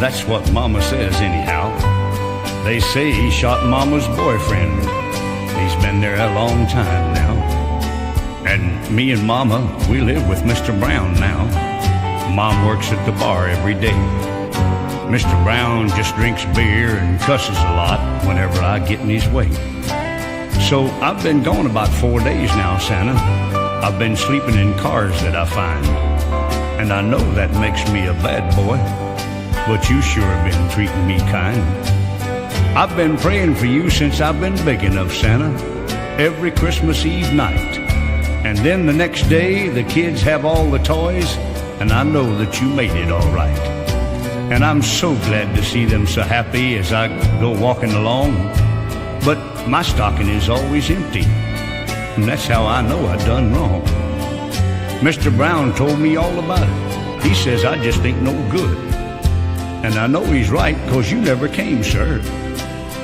That's what Mama says anyhow. They say he shot Mama's boyfriend. He's been there a long time now. And me and Mama, we live with Mr. Brown now. Mom works at the bar every day. Mr. Brown just drinks beer and cusses a lot whenever I get in his way. So I've been gone about 4 days now, Santa. I've been sleeping in cars that I find. And I know that makes me a bad boy, but you sure have been treating me kind. I've been praying for you since I've been big enough, Santa, every Christmas Eve night. And then the next day, the kids have all the toys, and I know that you made it all right. And I'm so glad to see them so happy as I go walking along. But my stocking is always empty, and that's how I know I done wrong. Mr. Brown told me all about it. He says I just ain't no good. And I know he's right, 'cause you never came, sir.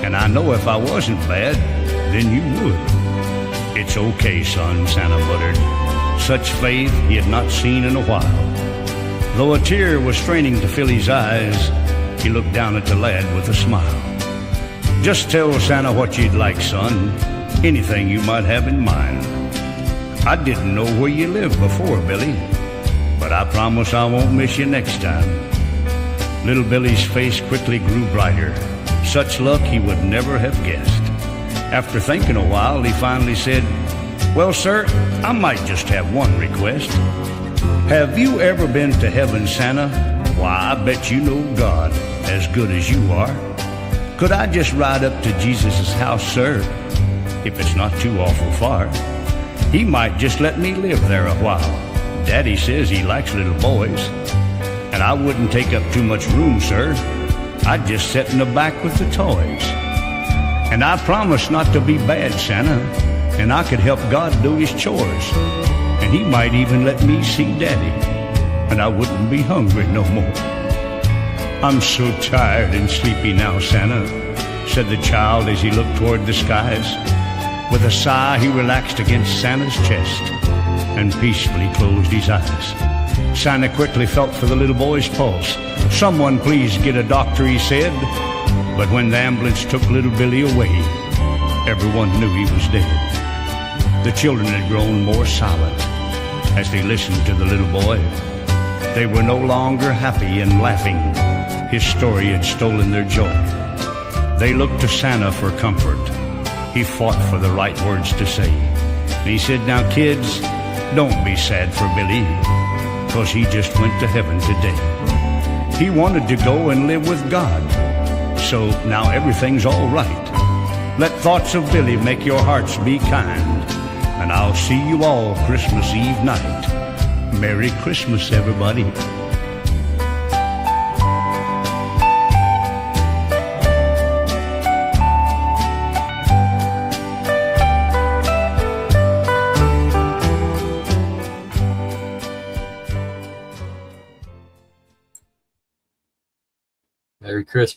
And I know if I wasn't bad, then you would." "It's okay, son," Santa muttered. Such faith he had not seen in a while. Though a tear was straining to fill his eyes, he looked down at the lad with a smile. "Just tell Santa what you'd like, son, anything you might have in mind. I didn't know where you lived before, Billy, but I promise I won't miss you next time." Little Billy's face quickly grew brighter. Such luck he would never have guessed. After thinking a while, he finally said, "Well, sir, I might just have one request. Have you ever been to heaven, Santa? Why, I bet you know God as good as you are. Could I just ride up to Jesus' house, sir, if it's not too awful far? He might just let me live there a while. Daddy says he likes little boys. And I wouldn't take up too much room, sir. I'd just sit in the back with the toys. And I promise not to be bad, Santa, and I could help God do his chores. And he might even let me see Daddy, and I wouldn't be hungry no more." "I'm so tired and sleepy now, Santa," said the child as he looked toward the skies. With a sigh, he relaxed against Santa's chest and peacefully closed his eyes. Santa quickly felt for the little boy's pulse. "Someone please get a doctor," he said. But when the ambulance took little Billy away, everyone knew he was dead. The children had grown more silent as they listened to the little boy. They were no longer happy and laughing. His story had stolen their joy. They looked to Santa for comfort. He fought for the right words to say. And he said, "Now, kids, don't be sad for Billy, 'cause he just went to heaven today. He wanted to go and live with God. So now everything's all right. Let thoughts of Billy make your hearts be kind. And I'll see you all Christmas Eve night. Merry Christmas, everybody." Merry Christmas.